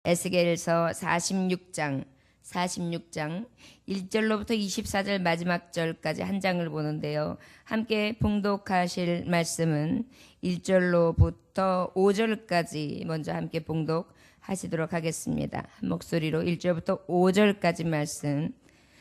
에스겔서 46장 1절로부터 24절 마지막 절까지 한 장을 보는데요. 함께 봉독하실 말씀은 1절로부터 5절까지 먼저 함께 봉독하시도록 하겠습니다. 한 목소리로 1절부터 5절까지 말씀,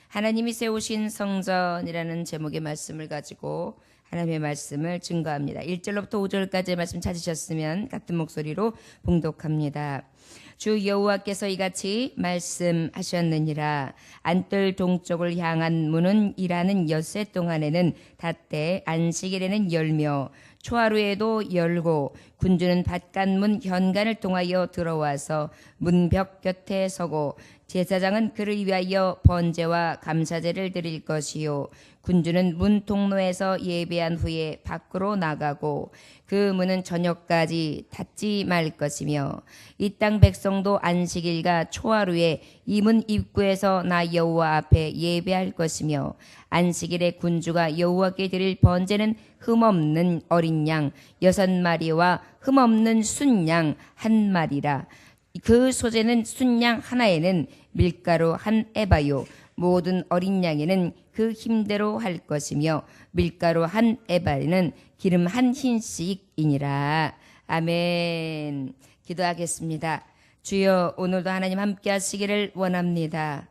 하나님이 세우신 성전이라는 제목의 말씀을 가지고 하나님의 말씀을 증거합니다. 1절로부터 5절까지의 말씀 찾으셨으면 같은 목소리로 봉독합니다. 주 여호와께서 이같이 말씀하셨느니라. 안뜰 동쪽을 향한 문은 일하는 엿새 동안에는 닫되 안식일에는 열며 초하루에도 열고 군주는 바깥문 현관을 통하여 들어와서 문벽 곁에 서고 제사장은 그를 위하여 번제와 감사제를 드릴 것이요 군주는 문 통로에서 예배한 후에 밖으로 나가고 그 문은 저녁까지 닫지 말 것이며 이 땅 백성도 안식일과 초하루에 이 문 입구에서 나 여호와 앞에 예배할 것이며 안식일에 군주가 여호와께 드릴 번제는 흠없는 어린 양 6마리와 흠없는 순양 1마리라. 그 소재는 순양 하나에는 밀가루 1에바요 모든 어린 양에는 그 힘대로 할 것이며 밀가루 1에바에는 기름 1흰씩이니라. 아멘. 기도하겠습니다. 주여, 오늘도 하나님 함께 하시기를 원합니다.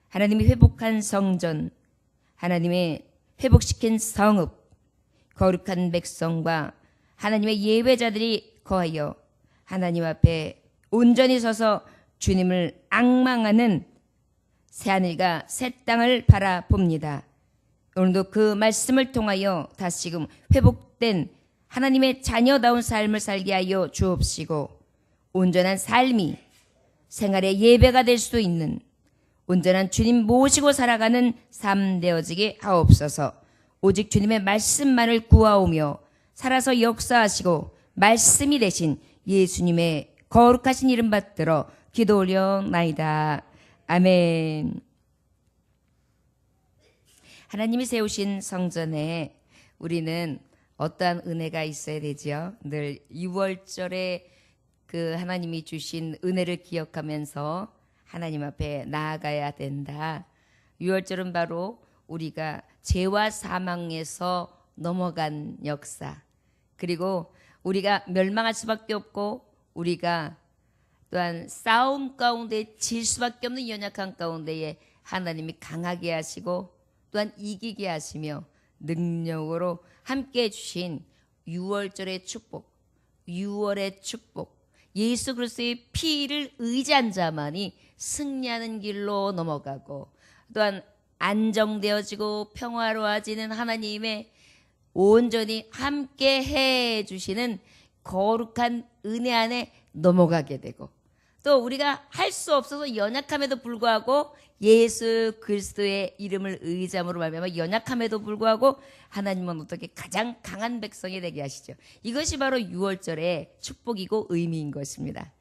하나님이 회복한 성전, 하나님의 회복시킨 성읍, 거룩한 백성과 하나님의 예배자들이 거하여 하나님 앞에 온전히 서서 주님을 앙망하는 새하늘과 새 땅을 바라봅니다. 오늘도 그 말씀을 통하여 다시금 회복된 하나님의 자녀다운 삶을 살게 하여 주옵시고 온전한 삶이 생활의 예배가 될 수 있는 온전한 주님 모시고 살아가는 삶 되어지게 하옵소서. 오직 주님의 말씀만을 구하오며 살아서 역사하시고 말씀이 되신 예수님의 거룩하신 이름 받들어 기도 올려나이다. 아멘. 하나님이 세우신 성전에 우리는 어떠한 은혜가 있어야 되죠? 늘 6월절에 그 하나님이 주신 은혜를 기억하면서 하나님 앞에 나아가야 된다. 6월절은 바로 우리가 죄와 사망에서 넘어간 역사, 그리고 우리가 멸망할 수밖에 없고 우리가 또한 싸움 가운데 질 수밖에 없는 연약한 가운데에 하나님이 강하게 하시고 또한 이기게 하시며 능력으로 함께 해주신 6월절의 축복, 6월의 축복, 예수 그리스도의 피를 의지한 자만이 승리하는 길로 넘어가고 또한 안정되어지고 평화로워지는 하나님의 온전히 함께 해주시는 거룩한 은혜 안에 넘어가게 되고 또 우리가 할 수 없어서 연약함에도 불구하고 예수 그리스도의 이름을 의지함으로 말미암아 연약함에도 불구하고 하나님은 어떻게 가장 강한 백성이 되게 하시죠. 이것이 바로 6월절의 축복이고 의미인 것입니다.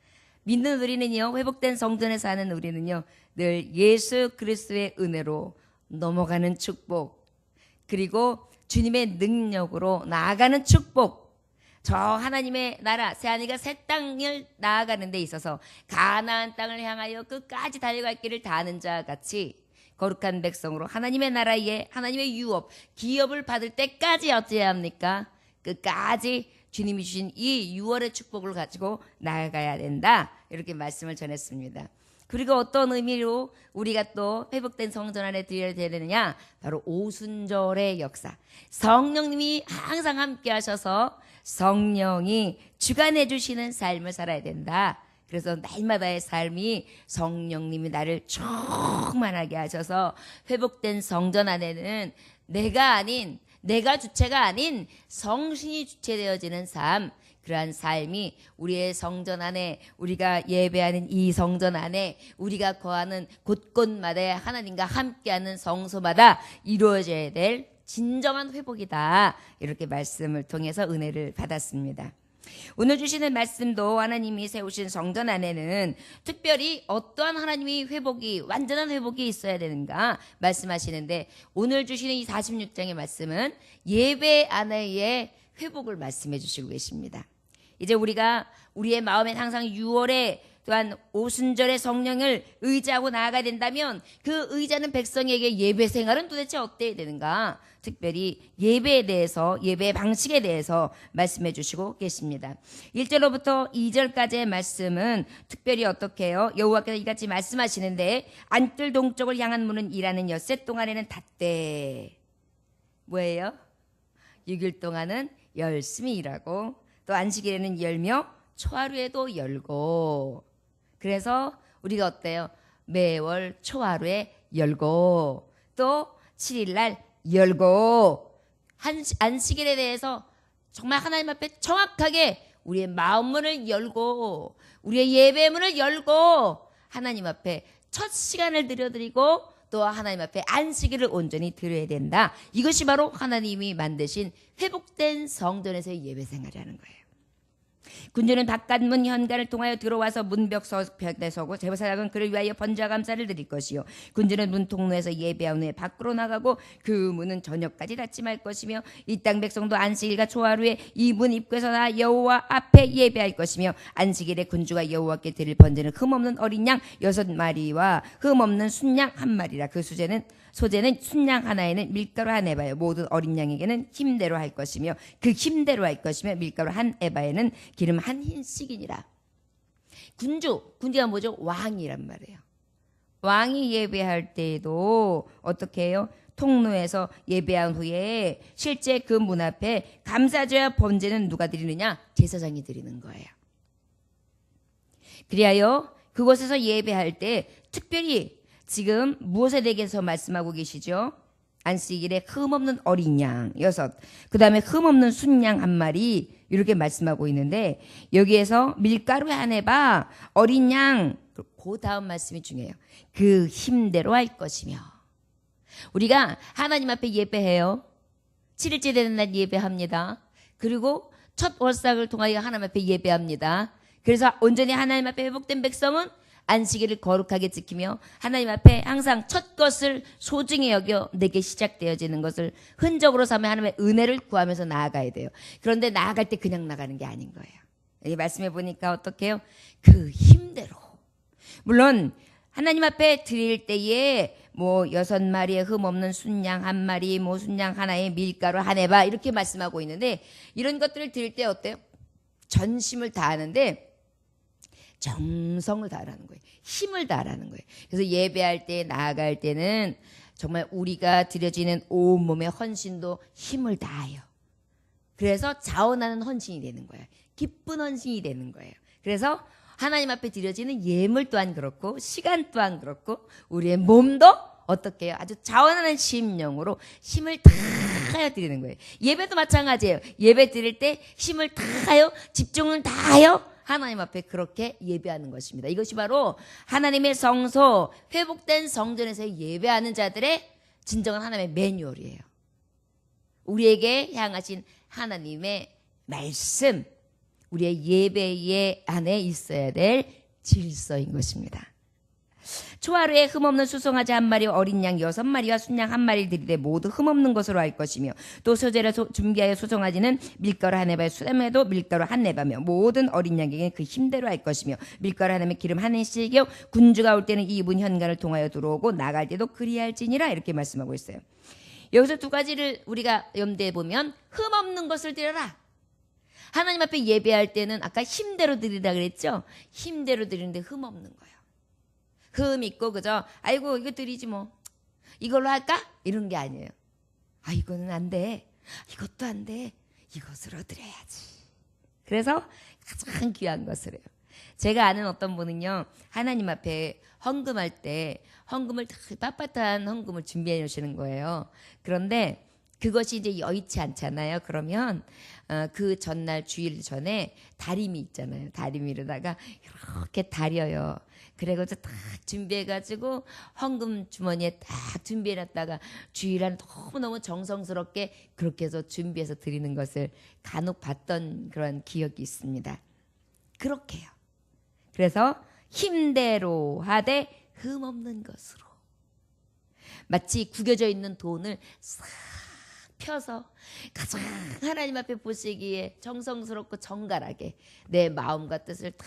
믿는 우리는요, 회복된 성전에 사는 우리는요, 늘 예수 그리스도의 은혜로 넘어가는 축복, 그리고 주님의 능력으로 나아가는 축복, 저 하나님의 나라 새하늘과 새 땅을 나아가는 데 있어서 가나안 땅을 향하여 끝까지 달려갈 길을 다하는 자와 같이 거룩한 백성으로 하나님의 나라에 하나님의 유업, 기업을 받을 때까지 어찌해야 합니까? 끝까지 주님이 주신 이 6월의 축복을 가지고 나아가야 된다. 이렇게 말씀을 전했습니다. 그리고 어떤 의미로 우리가 또 회복된 성전 안에 들여야 되느냐? 바로 오순절의 역사. 성령님이 항상 함께 하셔서 성령이 주관해 주시는 삶을 살아야 된다. 그래서 날마다의 삶이 성령님이 나를 충만하게 하셔서 회복된 성전 안에는 내가 주체가 아닌 성신이 주체되어지는 삶, 그러한 삶이 우리의 성전 안에, 우리가 예배하는 이 성전 안에, 우리가 거하는 곳곳마다 하나님과 함께하는 성소마다 이루어져야 될 진정한 회복이다. 이렇게 말씀을 통해서 은혜를 받았습니다. 오늘 주시는 말씀도 하나님이 세우신 성전 안에는 특별히 어떠한 하나님이 회복이, 완전한 회복이 있어야 되는가 말씀하시는데, 오늘 주시는 이 46장의 말씀은 예배 안에의 회복을 말씀해 주시고 계십니다. 이제 우리가 우리의 마음엔 항상 6월에 또한 오순절의 성령을 의지하고 나아가야 된다면 그 의지하는 백성에게 예배 생활은 도대체 어때야 되는가? 특별히 예배에 대해서, 예배 방식에 대해서 말씀해 주시고 계십니다. 1절로부터 2절까지의 말씀은 특별히 어떻게 해요? 여호와께서 이같이 말씀하시는데 안뜰 동쪽을 향한 문은 일하는 엿새 동안에는 닫되, 뭐예요? 6일 동안은 열심히 일하고 또 안식일에는 열며 초하루에도 열고, 그래서 우리가 어때요? 매월 초하루에 열고 또 7일날 열고, 안식일에 대해서 정말 하나님 앞에 정확하게 우리의 마음문을 열고 우리의 예배문을 열고 하나님 앞에 첫 시간을 드려드리고 또 하나님 앞에 안식일을 온전히 드려야 된다. 이것이 바로 하나님이 만드신 회복된 성전에서의 예배 생활이라는 거예요. 군주는 바깥문 현관을 통하여 들어와서 문벽 벽에 서고 제사장은 그를 위하여 번제와 감사를 드릴 것이요, 군주는 문 통로에서 예배한 후에 밖으로 나가고 그 문은 저녁까지 닫지 말 것이며 이 땅 백성도 안식일과 초하루에 이 문 입구에서 나 여호와 앞에 예배할 것이며 안식일에 군주가 여호와께 드릴 번제는 흠없는 어린 양 6마리와 흠없는 순양 1마리라. 그 소재는 순양 하나에는 밀가루 1에바요 모든 어린 양에게는 힘대로 할 것이며 그 힘대로 할 것이며 밀가루 1에바에는 기름 1흰씩이니라. 군주가 뭐죠? 왕이란 말이에요. 왕이 예배할 때에도 어떻게 해요? 통로에서 예배한 후에 실제 그 문 앞에 감사제와 번제는 누가 드리느냐? 제사장이 드리는 거예요. 그리하여 그곳에서 예배할 때 특별히 지금 무엇에 대해서 말씀하고 계시죠? 안식일에 흠없는 어린 양 6, 그 다음에 흠없는 순양 1마리, 이렇게 말씀하고 있는데 여기에서 밀가루 1에바, 어린 양, 그 다음 말씀이 중요해요. 그 힘대로 할 것이며. 우리가 하나님 앞에 예배해요. 7일째 되는 날 예배합니다. 그리고 첫 월삭을 통하여 하나님 앞에 예배합니다. 그래서 온전히 하나님 앞에 회복된 백성은 안식일을 거룩하게 지키며 하나님 앞에 항상 첫 것을 소중히 여겨 내게 시작되어지는 것을 흔적으로 삼아 하나님의 은혜를 구하면서 나아가야 돼요. 그런데 나아갈 때 그냥 나가는 게 아닌 거예요. 여기 말씀해 보니까 어떻게 해요? 그 힘대로. 물론 하나님 앞에 드릴 때에 뭐 6마리의 흠없는 순양 1마리, 뭐 순양 하나에 밀가루 1에바 이렇게 말씀하고 있는데, 이런 것들을 드릴 때 어때요? 전심을 다하는데 정성을 다하라는 거예요. 힘을 다하라는 거예요. 그래서 예배할 때, 나아갈 때는 정말 우리가 드려지는 온몸의 헌신도 힘을 다해요. 그래서 자원하는 헌신이 되는 거예요. 기쁜 헌신이 되는 거예요. 그래서 하나님 앞에 드려지는 예물 또한 그렇고 시간 또한 그렇고 우리의 몸도 어떻게 해요? 아주 자원하는 심령으로 힘을 다하여 드리는 거예요. 예배도 마찬가지예요. 예배 드릴 때 힘을 다하여 집중을 다하여 하나님 앞에 그렇게 예배하는 것입니다. 이것이 바로 하나님의 성소, 회복된 성전에서 예배하는 자들의 진정한 하나님의 매뉴얼이에요. 우리에게 향하신 하나님의 말씀, 우리의 예배의 안에 있어야 될 질서인 것입니다. 초하루에 흠없는 수송아지 1마리, 어린 양 6마리와 순양 1마리를 드리되 모두 흠없는 것으로 할 것이며 또 소재를 준비하여 수송아지는 밀가루 1에바에 수염에도 밀가루 1에바며 모든 어린 양에게는 그 힘대로 할 것이며 밀가루 1에바에 기름 1흰씩이요 군주가 올 때는 이 문 현관을 통하여 들어오고 나갈 때도 그리할지니라. 이렇게 말씀하고 있어요. 여기서 두 가지를 우리가 염두에 보면 흠없는 것을 드려라. 하나님 앞에 예배할 때는 아까 힘대로 드리라 그랬죠. 힘대로 드리는데 흠없는 거예요. 흠 있고 그죠? 아이고 이거 드리지 뭐 이걸로 할까? 이런 게 아니에요. 아 이거는 안 돼. 이것도 안 돼. 이것으로 드려야지. 그래서 가장 귀한 것을 해요. 제가 아는 어떤 분은요, 하나님 앞에 헌금할 때 헌금을 빳빳한 헌금을 준비해 놓으시는 거예요. 그런데 그것이 이제 여의치 않잖아요. 그러면 그 전날 주일 전에 다리미 있잖아요. 다리미로다가 이렇게 다려요. 그래가지고 딱 준비해가지고 헌금 주머니에 딱 준비해놨다가 주일날 너무너무 정성스럽게 그렇게 해서 준비해서 드리는 것을 간혹 봤던 그런 기억이 있습니다. 그렇게 해요. 그래서 힘대로 하되 흠없는 것으로, 마치 구겨져 있는 돈을 싹 펴서 가장 하나님 앞에 보시기에 정성스럽고 정갈하게 내 마음과 뜻을 다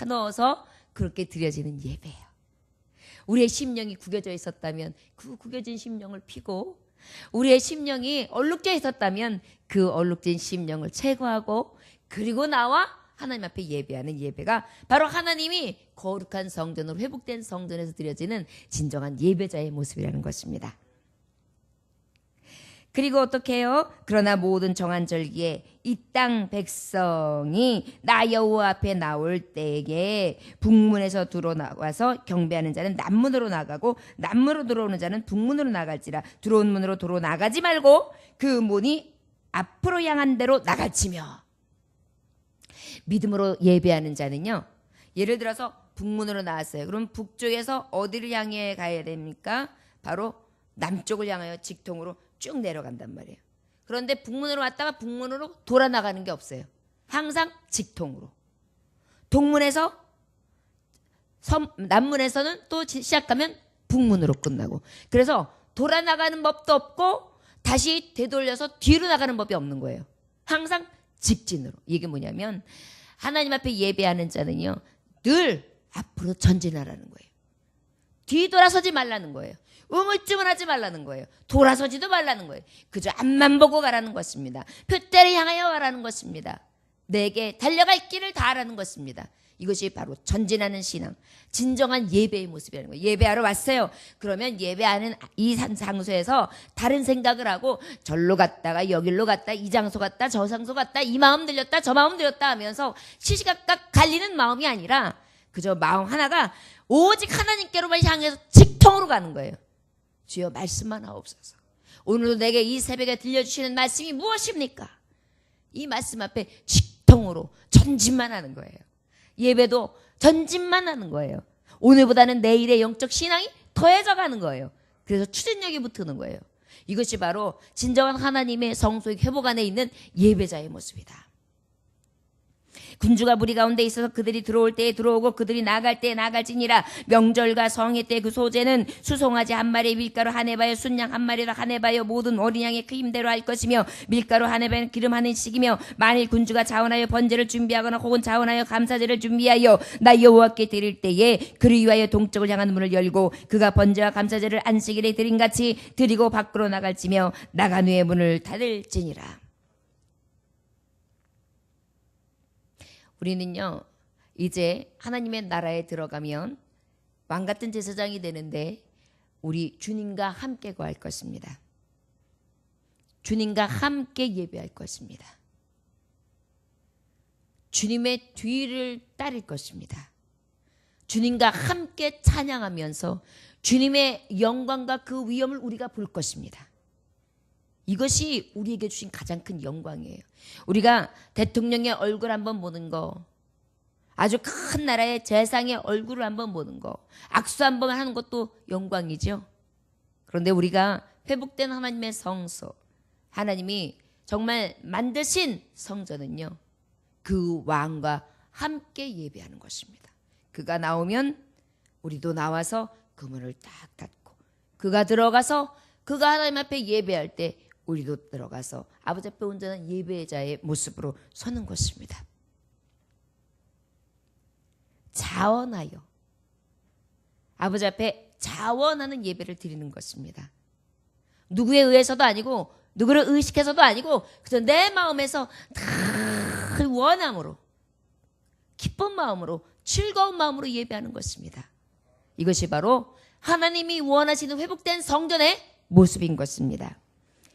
넣어서 그렇게 드려지는 예배예요. 우리의 심령이 구겨져 있었다면 그 구겨진 심령을 피고, 우리의 심령이 얼룩져 있었다면 그 얼룩진 심령을 제거하고, 그리고 나와 하나님 앞에 예배하는 예배가 바로 하나님이 거룩한 성전으로 회복된 성전에서 드려지는 진정한 예배자의 모습이라는 것입니다. 그리고 어떻게 해요? 그러나 모든 정한 절기에 이 땅 백성이 나 여호와 앞에 나올 때에 북문에서 들어나와서 경배하는 자는 남문으로 나가고 남문으로 들어오는 자는 북문으로 나갈지라. 들어온 문으로 도로 나가지 말고 그 문이 앞으로 향한 대로 나갈지며. 믿음으로 예배하는 자는요, 예를 들어서 북문으로 나왔어요. 그럼 북쪽에서 어디를 향해 가야 됩니까? 바로 남쪽을 향하여 직통으로 쭉 내려간단 말이에요. 그런데 북문으로 왔다가 북문으로 돌아 나가는 게 없어요. 항상 직통으로. 동문에서 남문에서는 또 시작하면 북문으로 끝나고. 그래서 돌아 나가는 법도 없고 다시 되돌려서 뒤로 나가는 법이 없는 거예요. 항상 직진으로. 이게 뭐냐면 하나님 앞에 예배하는 자는요, 늘 앞으로 전진하라는 거예요. 뒤돌아서지 말라는 거예요. 우물쭈물하지 말라는 거예요. 돌아서지도 말라는 거예요. 그저 앞만 보고 가라는 것입니다. 표대를 향하여 가라는 것입니다. 내게 달려갈 길을 다하라는 것입니다. 이것이 바로 전진하는 신앙, 진정한 예배의 모습이라는 거예요. 예배하러 왔어요. 그러면 예배하는 이 장소에서 다른 생각을 하고 절로 갔다가 여길로 갔다, 이 장소 갔다 저 장소 갔다, 이 마음 들렸다 저 마음 들렸다 하면서 시시각각 갈리는 마음이 아니라 그저 마음 하나가 오직 하나님께로만 향해서 직통으로 가는 거예요. 주여 말씀만 하옵소서. 오늘도 내게 이 새벽에 들려주시는 말씀이 무엇입니까? 이 말씀 앞에 직통으로 전진만 하는 거예요. 예배도 전진만 하는 거예요. 오늘보다는 내일의 영적 신앙이 더해져 가는 거예요. 그래서 추진력이 붙는 거예요. 이것이 바로 진정한 하나님의 성소의 회복 안에 있는 예배자의 모습이다. 군주가 무리 가운데 있어서 그들이 들어올 때에 들어오고 그들이 나갈 때에 나갈지니라. 명절과 성회 때 그 소재는 수송아지 한 마리, 밀가루 한 해바요, 순양 한 마리로 한 해바요, 모든 어린 양의 그 힘대로 할 것이며, 밀가루 한 해바는 기름 한 인씩이며, 만일 군주가 자원하여 번제를 준비하거나 혹은 자원하여 감사제를 준비하여 나 여호와께 드릴 때에 그를 위하여 동쪽을 향한 문을 열고 그가 번제와 감사제를 안식일에 드린 같이 드리고 밖으로 나갈지며 나간 후에 문을 닫을지니라. 우리는요, 이제 하나님의 나라에 들어가면 왕 같은 제사장이 되는데 우리 주님과 함께 거할 것입니다. 주님과 함께 예배할 것입니다. 주님의 뒤를 따를 것입니다. 주님과 함께 찬양하면서 주님의 영광과 그 위엄을 우리가 볼 것입니다. 이것이 우리에게 주신 가장 큰 영광이에요. 우리가 대통령의 얼굴 한번 보는 거, 아주 큰 나라의 재상의 얼굴을 한번 보는 거, 악수 한번 하는 것도 영광이죠. 그런데 우리가 회복된 하나님의 성소, 하나님이 정말 만드신 성전은요, 그 왕과 함께 예배하는 것입니다. 그가 나오면 우리도 나와서 그 문을 딱 닫고, 그가 들어가서 그가 하나님 앞에 예배할 때 우리도 들어가서 아버지 앞에 온전한 예배자의 모습으로 서는 것입니다. 자원하여 아버지 앞에 자원하는 예배를 드리는 것입니다. 누구에 의해서도 아니고 누구를 의식해서도 아니고 그저 내 마음에서 다 원함으로, 기쁜 마음으로, 즐거운 마음으로 예배하는 것입니다. 이것이 바로 하나님이 원하시는 회복된 성전의 모습인 것입니다.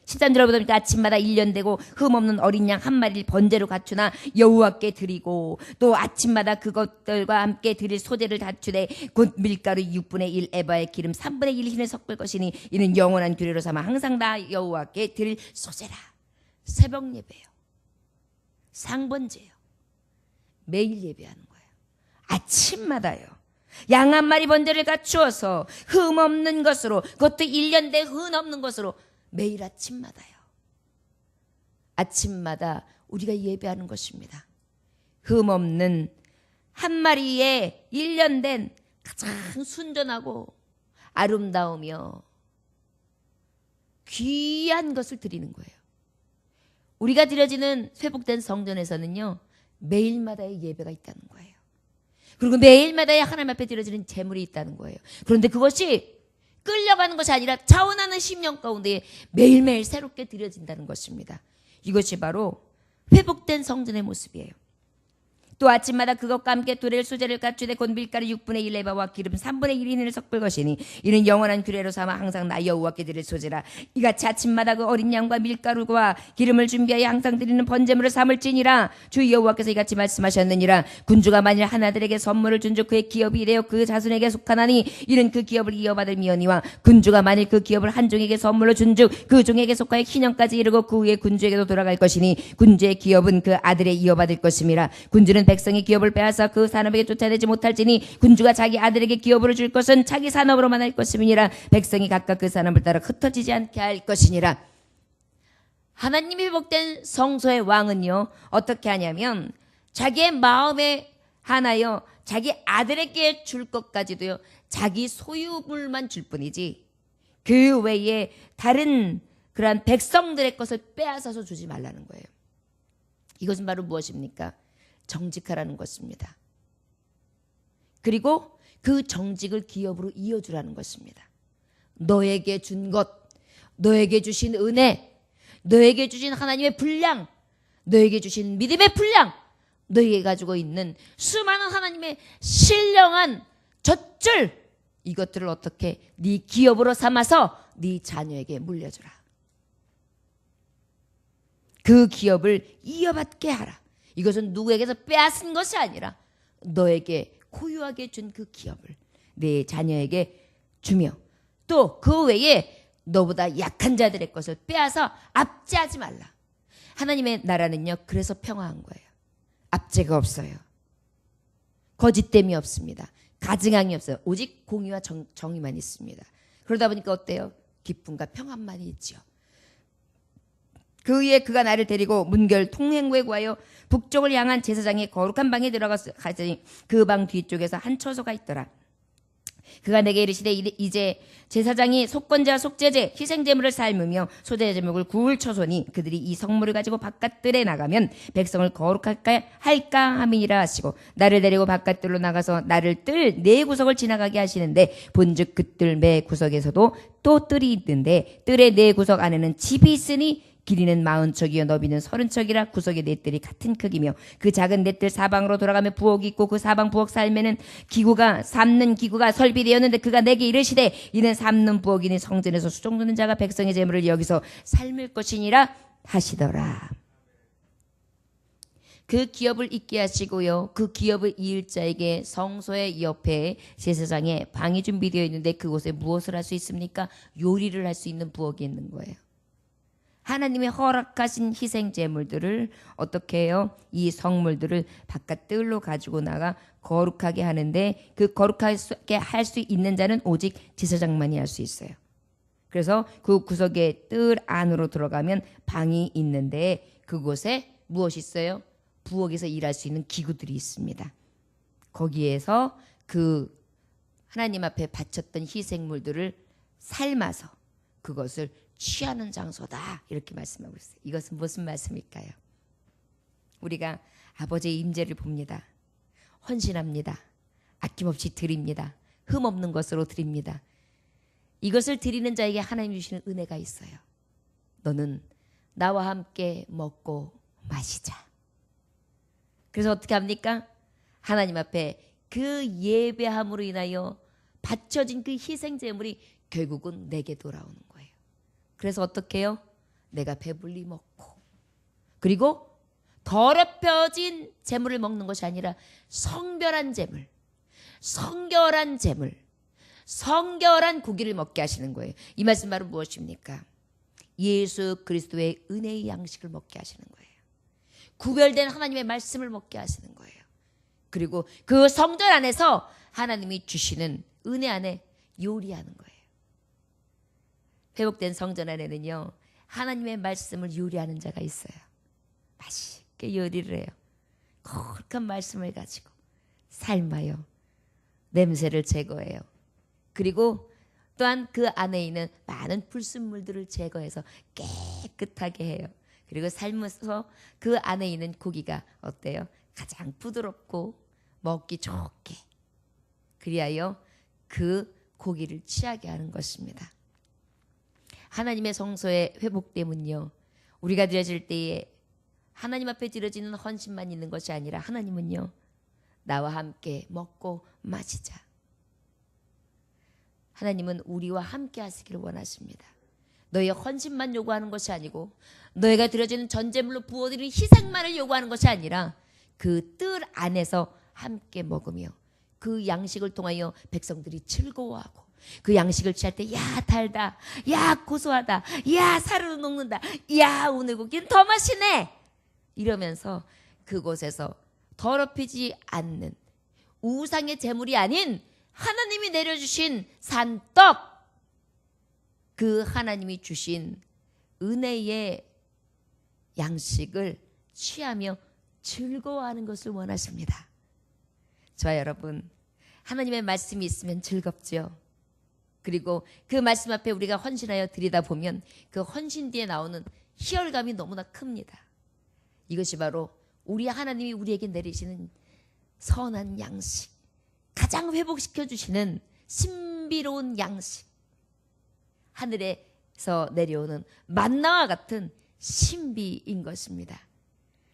13절을 보니까 아침마다 1년 되고 흠없는 어린 양 한 마리를 번제로 갖추나 여호와께 드리고, 또 아침마다 그것들과 함께 드릴 소재를 갖추되 곧 밀가루 6분의 1 에바의 기름 3분의 1 흰을 섞을 것이니 이는 영원한 규례로 삼아 항상 다 여호와께 드릴 소재라. 새벽 예배요, 상번제요, 매일 예배하는 거예요. 아침마다요. 양 한 마리 번제를 갖추어서 흠없는 것으로, 그것도 1년 돼 흠없는 것으로 매일 아침마다요. 아침마다 우리가 예배하는 것입니다. 흠없는 한 마리의 1년 된 가장 순전하고 아름다우며 귀한 것을 드리는 거예요. 우리가 드려지는 회복된 성전에서는요, 매일마다의 예배가 있다는 거예요. 그리고 매일마다 하나님 앞에 드려지는 제물이 있다는 거예요. 그런데 그것이 끌려가는 것이 아니라 자원하는 심령 가운데 매일매일 새롭게 드려진다는 것입니다. 이것이 바로 회복된 성전의 모습이에요. 또 아침마다 그것과 함께 두레를 수제를 갖추되 곧 밀가루 6분의 1 에바와 기름 3분의 1인을 섞을 것이니 이는 영원한 규례로 삼아 항상 나 여호와께 드릴 소제라. 이같이 아침마다 그 어린 양과 밀가루와 기름을 준비하여 항상 드리는 번제물을 삼을지니라. 주 여호와께서 이같이 말씀하셨느니라. 군주가 만일 하나들에게 선물을 준즉 그의 기업이 되어 그 자손에게 속하나니 이는 그 기업을 이어받을 미언이와 군주가 만일 그 기업을 한 종에게 선물로 준즉 그 종에게 속하여 희년까지 이르고 그 후에 군주에게도 돌아갈 것이니 군주의 기업은 그 아들에 이어받을 것임이라. 군주는 백성의 기업을 빼앗아 그 산업에게 쫓아내지 못할지니 군주가 자기 아들에게 기업으로 줄 것은 자기 산업으로만 할 것임이니라. 백성이 각각 그 산업을 따라 흩어지지 않게 할 것이니라. 하나님이 회복된 성소의 왕은요 어떻게 하냐면 자기의 마음에 하나요 자기 아들에게 줄 것까지도요 자기 소유물만 줄 뿐이지 그 외에 다른 그러한 백성들의 것을 빼앗아서 주지 말라는 거예요. 이것은 바로 무엇입니까? 정직하라는 것입니다. 그리고 그 정직을 기업으로 이어주라는 것입니다. 너에게 준 것, 너에게 주신 은혜, 너에게 주신 하나님의 분량, 너에게 주신 믿음의 분량, 너에게 가지고 있는 수많은 하나님의 신령한 젖줄, 이것들을 어떻게 네 기업으로 삼아서 네 자녀에게 물려주라. 그 기업을 이어받게 하라. 이것은 누구에게서 빼앗은 것이 아니라 너에게 고유하게 준 그 기업을 내 자녀에게 주며 또 그 외에 너보다 약한 자들의 것을 빼앗아 압제하지 말라. 하나님의 나라는요 그래서 평화한 거예요. 압제가 없어요. 거짓됨이 없습니다. 가증함이 없어요. 오직 공의와 정의만 있습니다. 그러다 보니까 어때요? 기쁨과 평안만이 있지요. 그 위에 그가 나를 데리고 문결 통행구에 구하여 북쪽을 향한 제사장의 거룩한 방에 들어가서니 그 방 뒤쪽에서 한 처소가 있더라. 그가 내게 이르시되 이제 제사장이 속건제와 속죄제 희생제물을 삶으며 소제제목을 구울 처소니 그들이 이 성물을 가지고 바깥들에 나가면 백성을 거룩할까 함이니라 하시고 나를 데리고 바깥들로 나가서 나를 뜰 네 구석을 지나가게 하시는데 본즉 그 뜰 매 구석에서도 또 뜰이 있는데 뜰의 네 구석 안에는 집이 있으니 길이는 40척이요 너비는 30척이라 구석의 넷들이 같은 크기며 그 작은 넷들 사방으로 돌아가며 부엌이 있고 그 사방 부엌 삶에는 삶는 기구가 설비되었는데 그가 내게 이르시되 이는 삶는 부엌이니 성전에서 수종드는 자가 백성의 재물을 여기서 삶을 것이니라 하시더라. 그 기업을 잊게 하시고요. 그 기업을 이을 자에게 성소의 옆에 제사장의 방이 준비되어 있는데 그곳에 무엇을 할 수 있습니까? 요리를 할 수 있는 부엌이 있는 거예요. 하나님의 허락하신 희생제물들을 어떻게 해요? 이 성물들을 바깥 뜰로 가지고 나가 거룩하게 하는데 그 거룩하게 할 수 있는 자는 오직 제사장만이 할 수 있어요. 그래서 그 구석의 뜰 안으로 들어가면 방이 있는데 그곳에 무엇이 있어요? 부엌에서 일할 수 있는 기구들이 있습니다. 거기에서 그 하나님 앞에 바쳤던 희생물들을 삶아서 그것을 취하는 장소다 이렇게 말씀하고 있어요. 이것은 무슨 말씀일까요? 우리가 아버지의 임재를 봅니다. 헌신합니다. 아낌없이 드립니다. 흠없는 것으로 드립니다. 이것을 드리는 자에게 하나님 주시는 은혜가 있어요. 너는 나와 함께 먹고 마시자. 그래서 어떻게 합니까? 하나님 앞에 그 예배함으로 인하여 바쳐진 그 희생제물이 결국은 내게 돌아오는 거예요. 그래서 어떻게 해요? 내가 배불리 먹고 그리고 더럽혀진 제물을 먹는 것이 아니라 성별한 제물, 성결한 제물, 성결한 고기를 먹게 하시는 거예요. 이 말씀 바로 무엇입니까? 예수 그리스도의 은혜의 양식을 먹게 하시는 거예요. 구별된 하나님의 말씀을 먹게 하시는 거예요. 그리고 그 성전 안에서 하나님이 주시는 은혜 안에 요리하는 거예요. 회복된 성전 안에는요 하나님의 말씀을 요리하는 자가 있어요. 맛있게 요리를 해요. 거룩한 말씀을 가지고 삶아요. 냄새를 제거해요. 그리고 또한 그 안에 있는 많은 불순물들을 제거해서 깨끗하게 해요. 그리고 삶아서 그 안에 있는 고기가 어때요? 가장 부드럽고 먹기 좋게 그리하여 그 고기를 취하게 하는 것입니다. 하나님의 성소의 회복됨은요, 우리가 드려질 때에 하나님 앞에 드려지는 헌신만 있는 것이 아니라 하나님은요, 나와 함께 먹고 마시자. 하나님은 우리와 함께 하시기를 원하십니다. 너희의 헌신만 요구하는 것이 아니고 너희가 드려지는 전제물로 부어드리는 희생만을 요구하는 것이 아니라 그 뜰 안에서 함께 먹으며 그 양식을 통하여 백성들이 즐거워하고 그 양식을 취할 때 야 달다, 야 고소하다, 야 살을 녹는다, 야 오늘 고기는 더 맛이네 이러면서 그곳에서 더럽히지 않는 우상의 제물이 아닌 하나님이 내려주신 산떡, 그 하나님이 주신 은혜의 양식을 취하며 즐거워하는 것을 원하십니다. 저와 여러분, 하나님의 말씀이 있으면 즐겁죠. 그리고 그 말씀 앞에 우리가 헌신하여 드리다 보면 그 헌신 뒤에 나오는 희열감이 너무나 큽니다. 이것이 바로 우리 하나님이 우리에게 내리시는 선한 양식, 가장 회복시켜 주시는 신비로운 양식, 하늘에서 내려오는 만나와 같은 신비인 것입니다.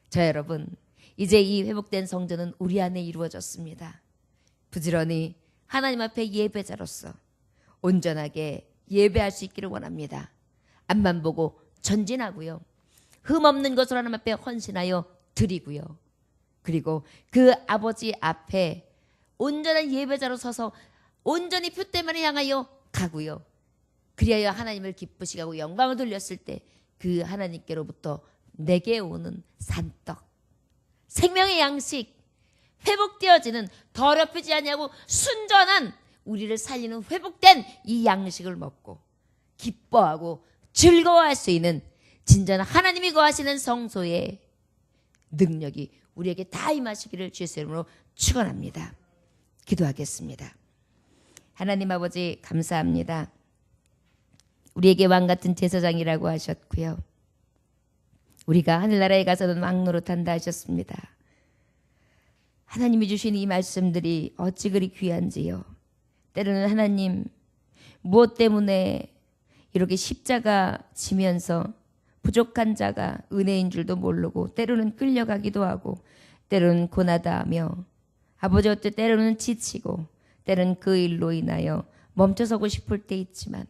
저 여러분, 이제 이 회복된 성전은 우리 안에 이루어졌습니다. 부지런히 하나님 앞에 예배자로서 온전하게 예배할 수 있기를 원합니다. 앞만 보고 전진하고요, 흠없는 것으로 하나님 앞에 헌신하여 드리고요, 그리고 그 아버지 앞에 온전한 예배자로 서서 온전히 표대만을 향하여 가고요, 그리하여 하나님을 기쁘시게 하고 영광을 돌렸을 때 그 하나님께로부터 내게 오는 산떡, 생명의 양식, 회복되어지는 더럽히지 아니하고 순전한 우리를 살리는 회복된 이 양식을 먹고 기뻐하고 즐거워할 수 있는 진정한 하나님이 거하시는 성소의 능력이 우리에게 다 임하시기를 주의 이름으로 축원합니다. 기도하겠습니다. 하나님 아버지, 감사합니다. 우리에게 왕같은 제사장이라고 하셨고요, 우리가 하늘나라에 가서는 왕노릇한다 하셨습니다. 하나님이 주신 이 말씀들이 어찌 그리 귀한지요. 때로는 하나님, 무엇 때문에 이렇게 십자가 지면서 부족한 자가 은혜인 줄도 모르고 때로는 끌려가기도 하고 때로는 고나다 하며 아버지 어때 때로는 지치고 때로는 그 일로 인하여 멈춰서고 싶을 때 있지만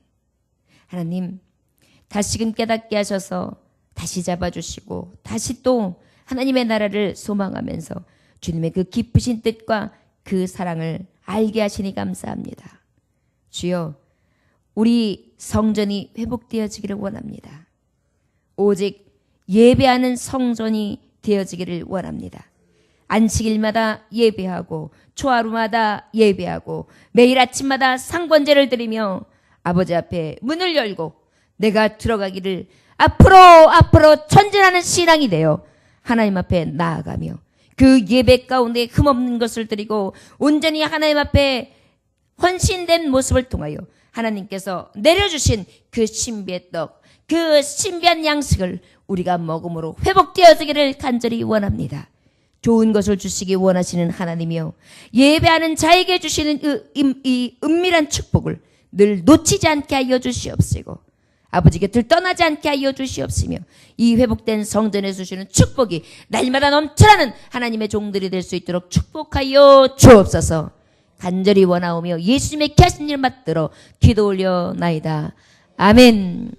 하나님, 다시금 깨닫게 하셔서 다시 잡아주시고 다시 또 하나님의 나라를 소망하면서 주님의 그 깊으신 뜻과 그 사랑을 알게 하시니 감사합니다. 주여, 우리 성전이 회복되어지기를 원합니다. 오직 예배하는 성전이 되어지기를 원합니다. 안식일마다 예배하고 초하루마다 예배하고 매일 아침마다 상번제를 드리며 아버지 앞에 문을 열고 내가 들어가기를 앞으로 전진하는 신앙이 되어 하나님 앞에 나아가며 그 예배 가운데 흠없는 것을 드리고 온전히 하나님 앞에 헌신된 모습을 통하여 하나님께서 내려주신 그 신비의 떡, 그 신비한 양식을 우리가 먹음으로 회복되어지기를 간절히 원합니다. 좋은 것을 주시기 원하시는 하나님이여, 예배하는 자에게 주시는 이 은밀한 축복을 늘 놓치지 않게 하여 주시옵시고 아버지 곁을 떠나지 않게 하여 주시옵시며 이 회복된 성전에서 주시는 축복이 날마다 넘쳐나는 하나님의 종들이 될 수 있도록 축복하여 주옵소서. 간절히 원하오며 예수님의 귀하신 일 받들어 기도 올려나이다. 아멘.